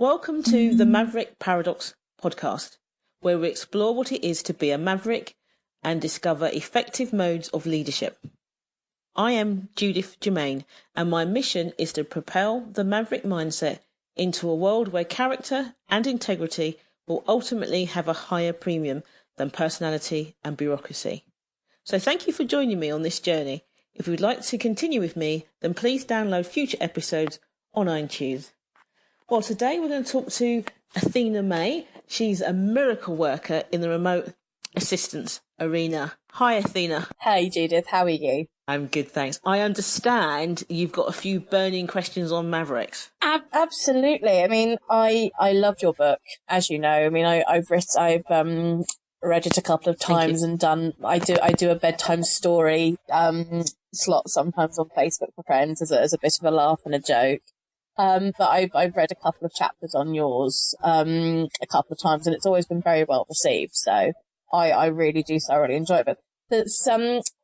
Welcome to the Maverick Paradox podcast, where we explore what it is to be a maverick and discover effective modes of leadership. I am Judith Germain, and my mission is to propel the maverick mindset into a world where character and integrity will ultimately have a higher premium than personality and bureaucracy. So thank you for joining me on this journey. If you would like to continue with me, then please download future episodes on iTunes. Well, today we're going to talk to Athena Mae. She's a miracle worker in the remote assistance arena. Hi, Athena. Hey, Judith. How are you? I'm good, thanks. I understand you've got a few burning questions on Mavericks. Absolutely. I mean, I loved your book, as you know. I mean, I've read it a couple of times and I do a bedtime story slot sometimes on Facebook for friends as a bit of a laugh and a joke. But I've read a couple of chapters on yours a couple of times, and it's always been very well received. So I really do thoroughly enjoy it. But there's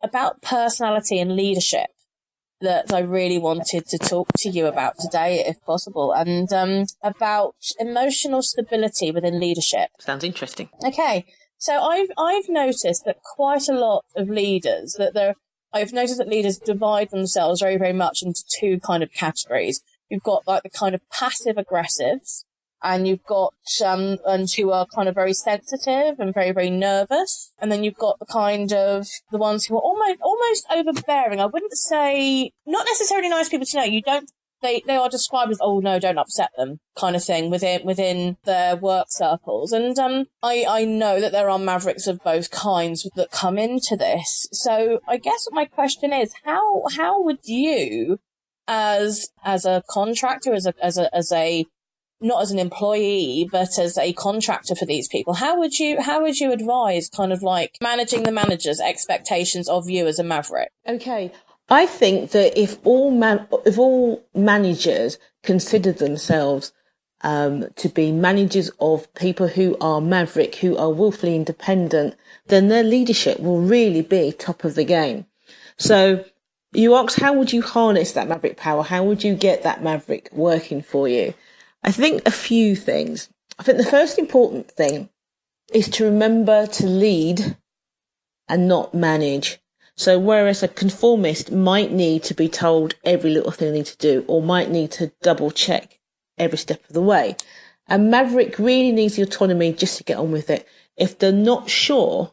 about personality and leadership that I really wanted to talk to you about today, if possible, and about emotional stability within leadership. Sounds interesting. Okay, so I've noticed that quite a lot of leaders I've noticed that leaders divide themselves very, very much into two kind of categories. You've got like the kind of passive aggressives, and you've got and who are kind of very sensitive and very, very nervous. And then you've got the ones who are almost overbearing. I wouldn't say, not necessarily nice people to know. They are described as, oh no, don't upset them kind of thing within their work circles. And I know that there are mavericks of both kinds that come into this. So I guess my question is, how would you, as a contractor, as a not as an employee, but as a contractor for these people, how would you advise kind of like managing the manager's expectations of you as a maverick? Okay. I think that if all managers consider themselves to be managers of people who are maverick, who are willfully independent, then their leadership will really be top of the game. So you asked, how would you harness that maverick power? How would you get that maverick working for you? I think a few things. I think the first important thing is to remember to lead and not manage. So whereas a conformist might need to be told every little thing they need to do, or might need to double check every step of the way, a maverick really needs the autonomy just to get on with it. If they're not sure,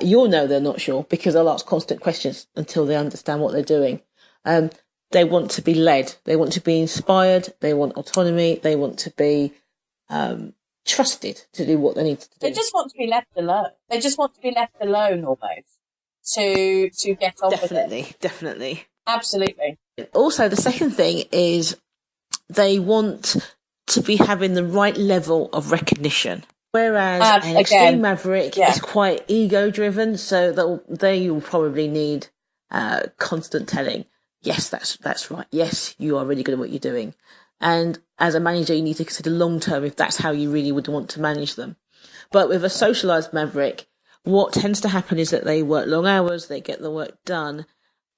you'll know they're not sure because they'll ask constant questions until they understand what they're doing. They want to be led. They want to be inspired. They want autonomy. They want to be trusted to do what they need to do. They just want to be left alone. They just want to be left alone almost to get on with it. Definitely. Absolutely. Also, the second thing is they want to be having the right level of recognition. Whereas an extreme maverick is quite ego-driven, so they will probably need constant telling. Yes, that's right. Yes, you are really good at what you're doing. And as a manager, you need to consider long-term if that's how you really would want to manage them. But with a socialised maverick, what tends to happen is that they work long hours, they get the work done,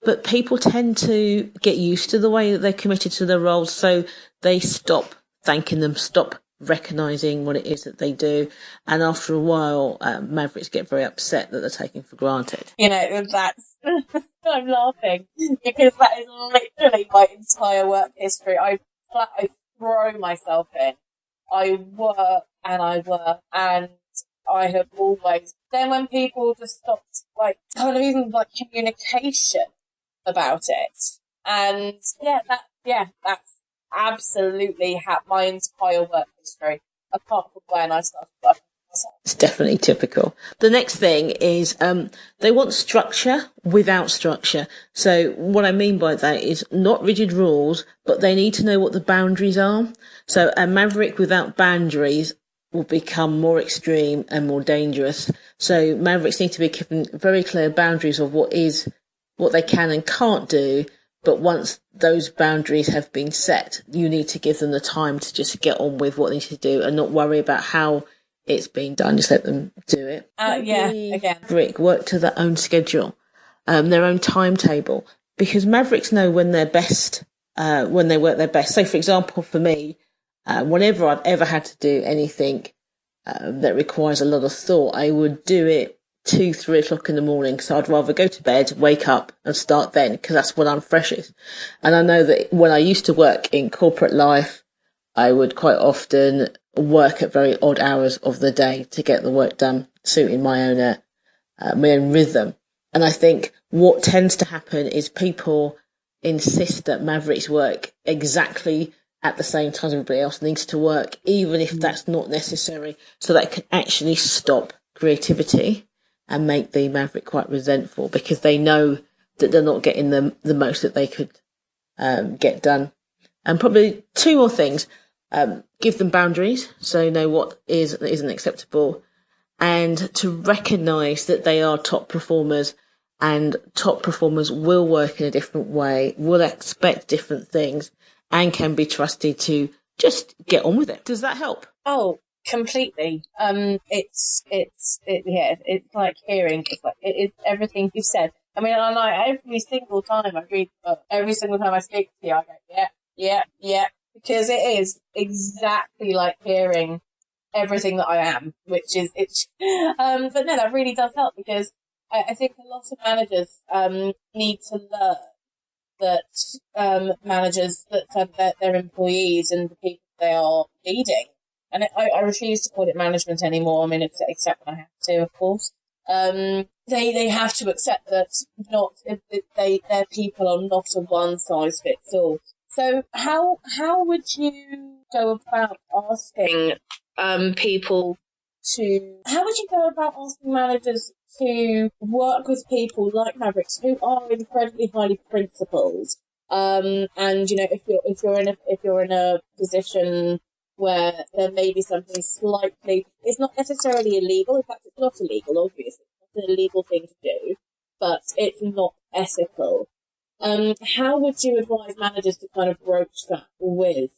but people tend to get used to the way that they're committed to their roles, so they stop thanking them, stop recognising what it is that they do, and after a while mavericks get very upset that they're taken for granted. You know, that's I'm laughing because that is literally my entire work history. I throw myself in. I work and I have always, then when people just stopped like kind of even like communication about it, and that's absolutely my entire work history, apart from when I started working for myself. It's definitely typical. The next thing is they want structure without structure. So what I mean by that is not rigid rules, but they need to know what the boundaries are. So a maverick without boundaries will become more extreme and more dangerous. So mavericks need to be given very clear boundaries of what they can and can't do. But once those boundaries have been set, you need to give them the time to just get on with what they need to do and not worry about how it's being done. Just let them do it. Maverick work to their own schedule, their own timetable, because mavericks know when they're best, when they work their best. So, for example, for me, Whenever I've ever had to do anything that requires a lot of thought, I would do it 2-3 o'clock in the morning. So I'd rather go to bed, wake up and start then, because that's when I'm freshest. And I know that when I used to work in corporate life, I would quite often work at very odd hours of the day to get the work done, suiting my own rhythm. And I think what tends to happen is people insist that Mavericks work exactly at the same time everybody else needs to work, even if that's not necessary, so that can actually stop creativity and make the Maverick quite resentful, because they know that they're not getting the most that they could get done. And probably 2 more things. Give them boundaries, so you know what is and isn't acceptable, and to recognise that they are top performers, and top performers will work in a different way, will expect different things, and can be trusted to just get on with it. Does that help? Oh, completely. It's like hearing. It's everything you said. I mean, I like every single time I read the book, every single time I speak to you, I go, yeah, because it is exactly like hearing everything that I am, which is it. But no, that really does help, because I think a lot of managers need to learn that managers that their employees and the people they are leading, and I refuse to call it management anymore. I mean, except when I have to, of course. They have to accept that their people are not a one size fits all. So how would you go about asking managers to work with people like Mavericks who are incredibly highly principled? And if you're in a position where there may be something slightly, it's not necessarily illegal. In fact, it's not illegal. Obviously, it's not an illegal thing to do, but it's not ethical. How would you advise managers to kind of broach that with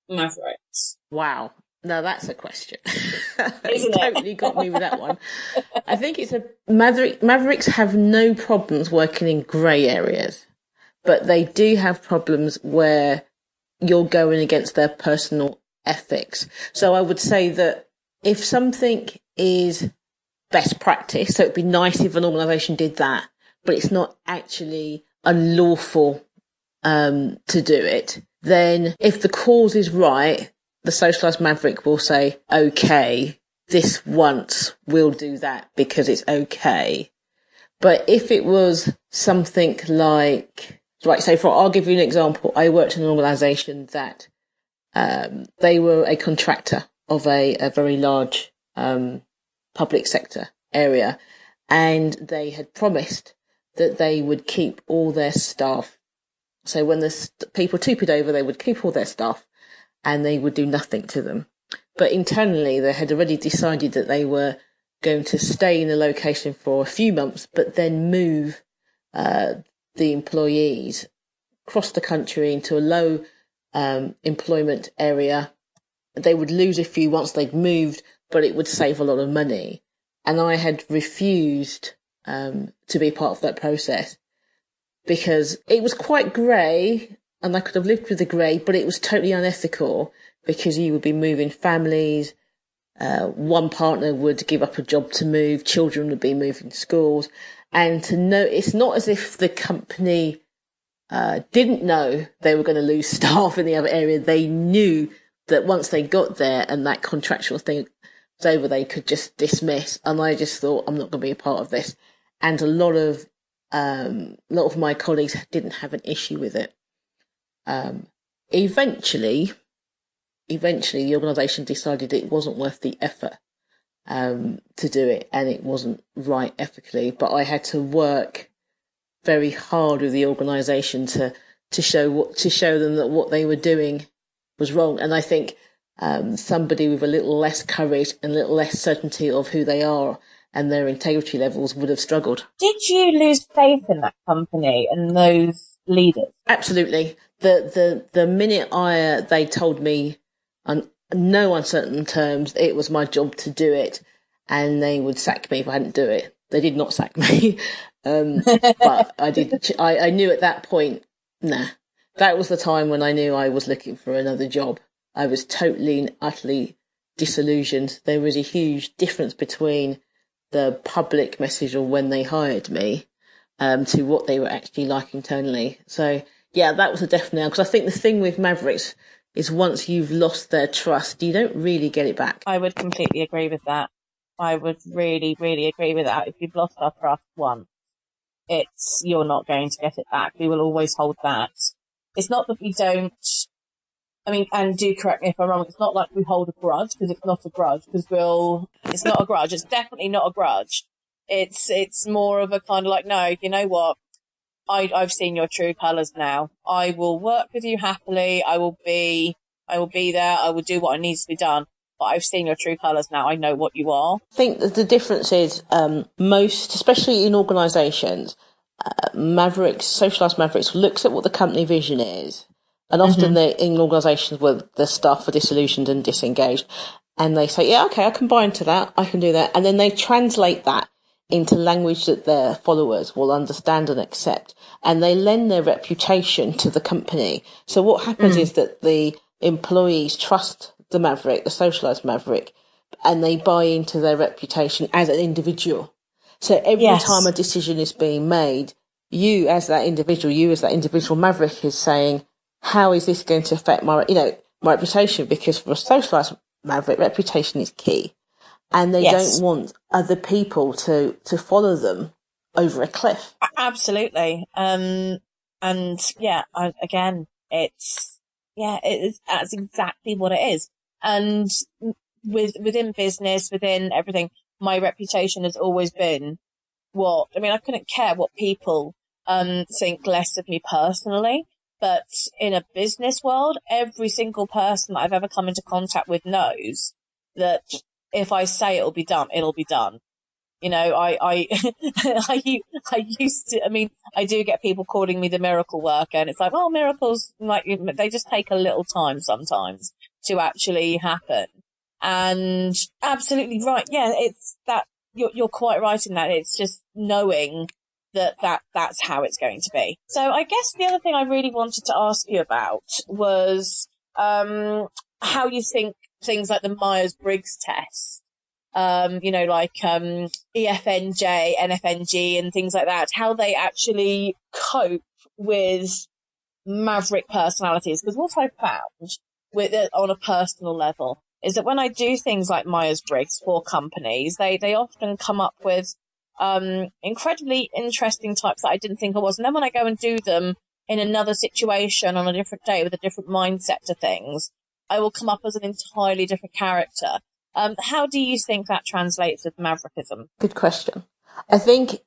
Mavericks? Wow. Now that's a question. Isn't it? Totally got me with that one. I think it's Mavericks have no problems working in grey areas, but they do have problems where you're going against their personal ethics. So I would say that if something is best practice, so it'd be nice if an organisation did that, but it's not actually unlawful to do it, then if the cause is right, the socialised Maverick will say, okay, this once we'll do that because it's okay. But if it was something like, right, so I'll give you an example. I worked in an organisation that they were a contractor of a very large public sector area, and they had promised that they would keep all their staff. So when the people TP'd over, they would keep all their staff and they would do nothing to them. But internally, they had already decided that they were going to stay in the location for a few months, but then move the employees across the country into a low employment area. They would lose a few once they'd moved, but it would save a lot of money. And I had refused to be part of that process because it was quite grey, and I could have lived with the grey, but it was totally unethical because you would be moving families. One partner would give up a job to move, children would be moving schools, and to know it's not as if the company didn't know they were going to lose staff in the other area. They knew that once they got there and that contractual thing was over, they could just dismiss. And I just thought, I'm not going to be a part of this. And a lot of my colleagues didn't have an issue with it. Eventually, the organisation decided it wasn't worth the effort to do it, and it wasn't right ethically. But I had to work very hard with the organisation to show them that what they were doing was wrong. And I think somebody with a little less courage and a little less certainty of who they are and their integrity levels would have struggled. Did you lose faith in that company and those leaders? Absolutely. The minute they told me on no uncertain terms it was my job to do it, and they would sack me if I hadn't do it. They did not sack me, but I did. I knew at that point, that was the time when I knew I was looking for another job. I was totally and utterly disillusioned. There was a huge difference between the public message or when they hired me to what they were actually like internally. So, yeah, that was a definite, because I think the thing with Mavericks is once you've lost their trust, you don't really get it back. I would completely agree with that. I would really, really agree with that. If you've lost our trust once, you're not going to get it back. We will always hold that. It's not that we don't, I mean, and do correct me if I'm wrong, it's not like we hold a grudge, because it's not a grudge, it's not a grudge. It's definitely not a grudge. It's more of a kind of like, no, you know what? I've seen your true colours now. I will work with you happily. I will be there. I will do what needs to be done. But I've seen your true colours now. I know what you are. I think that the difference is most, especially in organisations, Mavericks, socialised Mavericks, looks at what the company vision is. And often they're in organisations where the staff are disillusioned and disengaged. And they say, yeah, okay, I can buy into that. I can do that. And then they translate that into language that their followers will understand and accept. And they lend their reputation to the company. So what happens is that the employees trust the Maverick, the socialised Maverick, and they buy into their reputation as an individual. So every time a decision is being made, you as that individual Maverick is saying, how is this going to affect my reputation? Because for a socialised Maverick, reputation is key. And they don't want other people to follow them over a cliff. Absolutely. That's exactly what it is. And within business, within everything, my reputation has always been I couldn't care what people think less of me personally, but in a business world, every single person that I've ever come into contact with knows that if I say it'll be done, it'll be done. You know, I used to, I do get people calling me the miracle worker, and it's like, well, miracles, like, they just take a little time sometimes to actually happen. And absolutely right. Yeah, it's that you're quite right in that. It's just knowing that's how it's going to be. So I guess the other thing I really wanted to ask you about was, how you think things like the Myers-Briggs test, EFNJ, NFNG and things like that, how they actually cope with maverick personalities. Because what I found with it on a personal level is that when I do things like Myers-Briggs for companies, they often come up with incredibly interesting types that I didn't think I was. And then when I go and do them in another situation on a different day with a different mindset to things, I will come up as an entirely different character. How do you think that translates with Maverickism? Good question. I think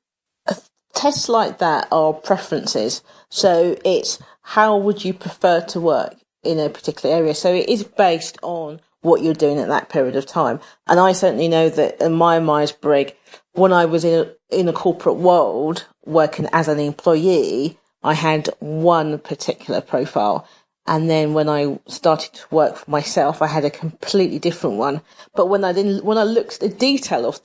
tests like that are preferences. So it's how would you prefer to work in a particular area. So it is based on what you're doing at that period of time. And I certainly know that in my Myers-Briggs, when I was in a corporate world working as an employee, I had one particular profile. And then when I started to work for myself, I had a completely different one. But when I looked at the detail of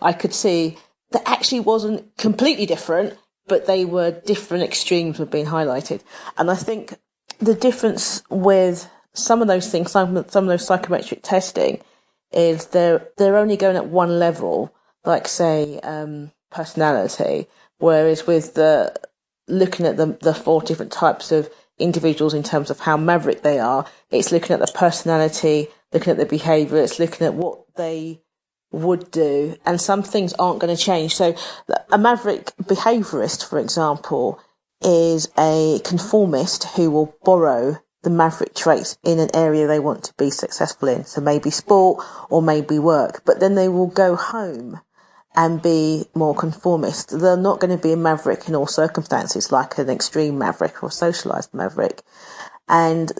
I could see that actually wasn't completely different, but they were different extremes were being highlighted. And I think the difference with some of those things, some of those psychometric testing, is they're only going at one level, like say personality, whereas with looking at the four different types of individuals in terms of how maverick they are, it's looking at the personality, looking at the behaviour, it's looking at what they would do, and some things aren't going to change. So a maverick behaviourist, for example, is a conformist who will borrow the maverick traits in an area they want to be successful in. So maybe sport or maybe work, but then they will go home and be more conformist. They're not going to be a maverick in all circumstances, like an extreme maverick or socialised maverick. And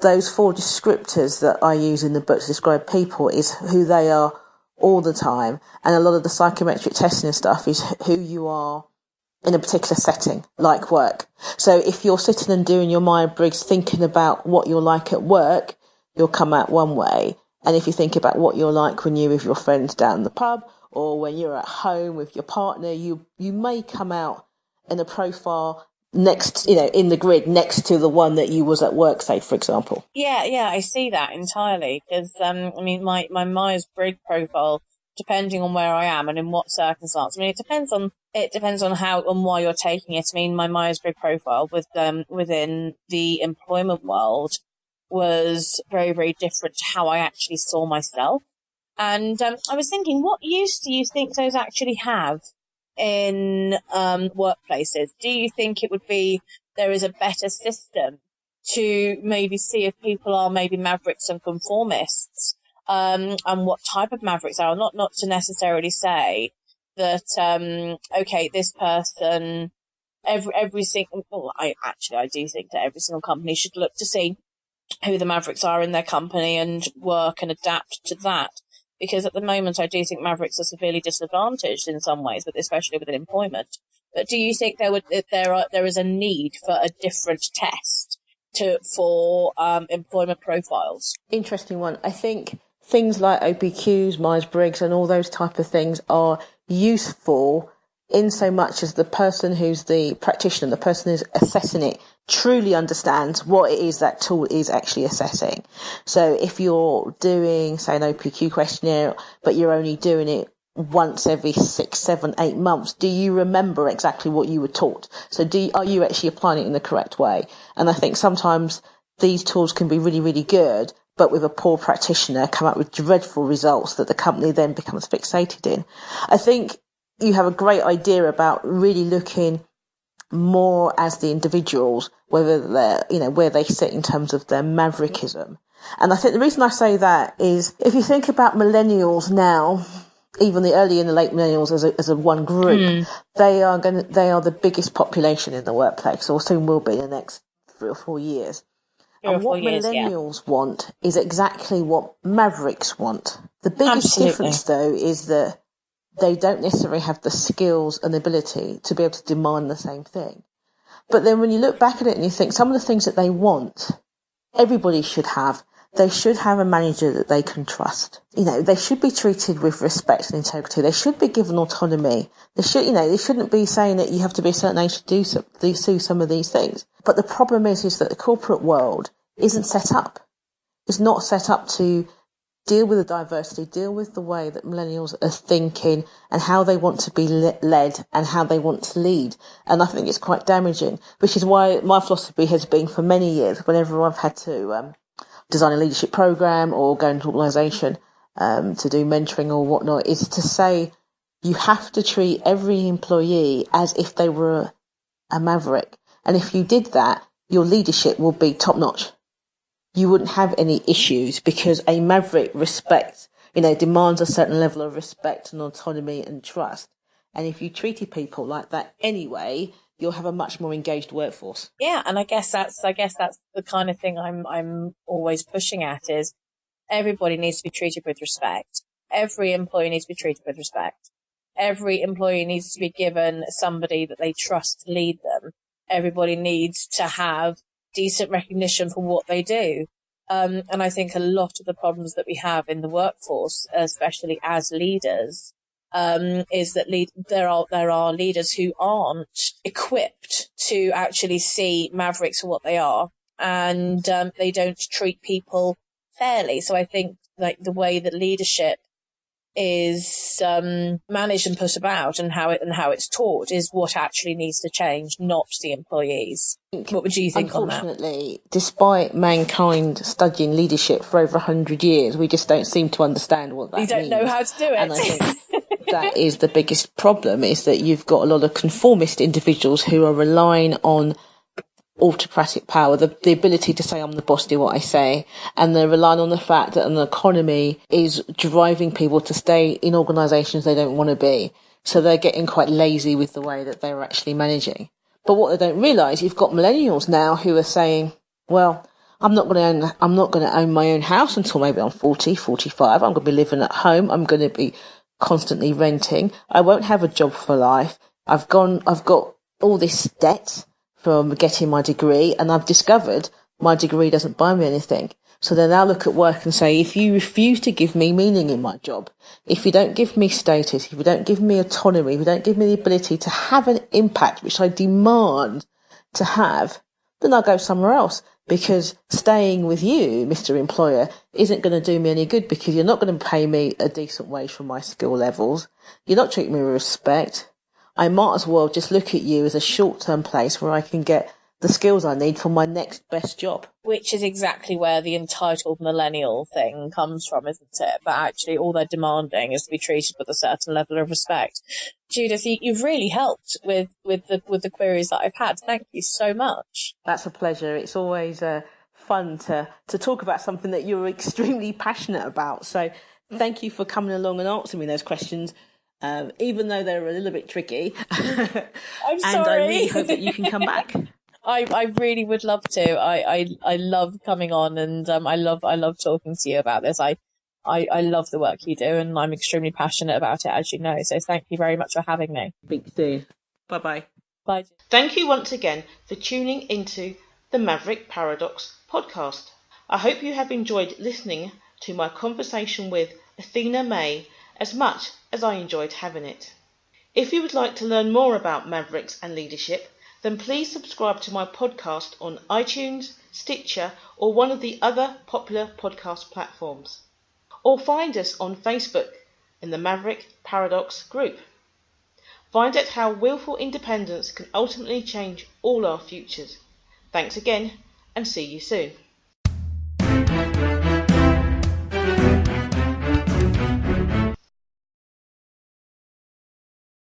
those four descriptors that I use in the book to describe people is who they are all the time. And a lot of the psychometric testing and stuff is who you are in a particular setting, like work. So if you're sitting and doing your Myers-Briggs thinking about what you're like at work, you'll come out one way. And if you think about what you're like when you're with your friends down the pub, or when you're at home with your partner, you may come out in a profile next, in the grid next to the one that you was at work, say, for example. Yeah, I see that entirely. Because, my Myers-Briggs profile, depending on where I am and in what circumstance, it depends on how and why you're taking it. My Myers-Briggs profile within the employment world was very, very different to how I actually saw myself. And I was thinking, what use do you think those actually have in workplaces? Do you think it would be there is a better system to maybe see if people are maybe mavericks and conformists, and what type of mavericks are? Not to necessarily say that okay, this person, every single. Well, I do think that every single company should look to see who the mavericks are in their company and work and adapt to that. Because at the moment, I do think mavericks are severely disadvantaged in some ways, but especially within employment. But do you think there is a need for a different test for employment profiles? Interesting one. I think things like OPQs, Myers-Briggs, and all those type of things are useful in so much as the person who's the practitioner, the person who's assessing it, truly understands what it is that tool is actually assessing. So if you're doing, say, an OPQ questionnaire, but you're only doing it once every 6, 7, 8 months, do you remember exactly what you were taught? So are you actually applying it in the correct way? And I think sometimes these tools can be really, really good, but with a poor practitioner come up with dreadful results that the company then becomes fixated in. I think you have a great idea about really looking more as the individuals, whether they're, where they sit in terms of their maverickism. And I think the reason I say that is if you think about millennials now, even the early and the late millennials as a one group, they are the biggest population in the workplace, or soon will be in the next 3 or 4 years. And what millennials want is exactly what mavericks want. The biggest difference, though, is that they don't necessarily have the skills and the ability to be able to demand the same thing. But then when you look back at it and you think some of the things that they want, everybody should have. They should have a manager that they can trust. They should be treated with respect and integrity. They should be given autonomy. They shouldn't be saying that you have to be a certain age to do some of these things. But the problem is that the corporate world isn't set up. It's not set up to deal with the diversity, deal with the way that millennials are thinking and how they want to be led and how they want to lead. And I think it's quite damaging, which is why my philosophy has been for many years, whenever I've had to design a leadership program or go into an organisation to do mentoring or whatnot, is to say you have to treat every employee as if they were a maverick. And if you did that, your leadership will be top-notch. You wouldn't have any issues because a maverick demands a certain level of respect and autonomy and trust. And if you treated people like that anyway, you'll have a much more engaged workforce. Yeah, and I guess that's the kind of thing I'm always pushing at is everybody needs to be treated with respect. Every employee needs to be treated with respect. Every employee needs to be given somebody that they trust to lead them. Everybody needs to have decent recognition for what they do. And I think a lot of the problems that we have in the workforce, especially as leaders, is that there are leaders who aren't equipped to actually see mavericks for what they are, and they don't treat people fairly. So I think the way that leadership is managed and put about and how it's taught is what actually needs to change, not the employees. What would you think on that? Unfortunately, despite mankind studying leadership for over 100 years, we just don't seem to understand what that means. We don't know how to do it. And I think that is the biggest problem, is that you've got a lot of conformist individuals who are relying on autocratic power, the ability to say I'm the boss, do what I say, and they're relying on the fact that an economy is driving people to stay in organisations they don't want to be. So they're getting quite lazy with the way that they're actually managing. But what they don't realise, you've got millennials now who are saying, well, I'm not going to own my own house until maybe I'm 40, 45. I'm going to be living at home. I'm going to be constantly renting. I won't have a job for life. I've got all this debt from getting my degree, and I've discovered my degree doesn't buy me anything. So they now look at work and say, if you refuse to give me meaning in my job, if you don't give me status, if you don't give me autonomy, if you don't give me the ability to have an impact, which I demand, to have, then I'll go somewhere else, because staying with you, Mr. Employer, isn't going to do me any good, because you're not going to pay me a decent wage for my skill levels. You're not treating me with respect. I might as well just look at you as a short-term place where I can get the skills I need for my next best job. Which is exactly where the entitled millennial thing comes from, isn't it? But actually all they're demanding is to be treated with a certain level of respect. Judith, you've really helped with the queries that I've had. Thank you so much. That's a pleasure. It's always fun to talk about something that you're extremely passionate about. So thank you for coming along and answering me those questions. Even though they're a little bit tricky. I'm sorry. And I really hope that you can come back. I really would love to. I love coming on, and I love talking to you about this. I love the work you do, and I'm extremely passionate about it, as you know. So thank you very much for having me. Speak soon. Bye-bye. Bye. Thank you once again for tuning into the Maverick Paradox podcast. I hope you have enjoyed listening to my conversation with Athena Mae as much as I enjoyed having it. If you would like to learn more about Mavericks and leadership, then please subscribe to my podcast on iTunes, Stitcher, or one of the other popular podcast platforms. Or find us on Facebook in the Maverick Paradox group. Find out how willful independence can ultimately change all our futures. Thanks again, and see you soon.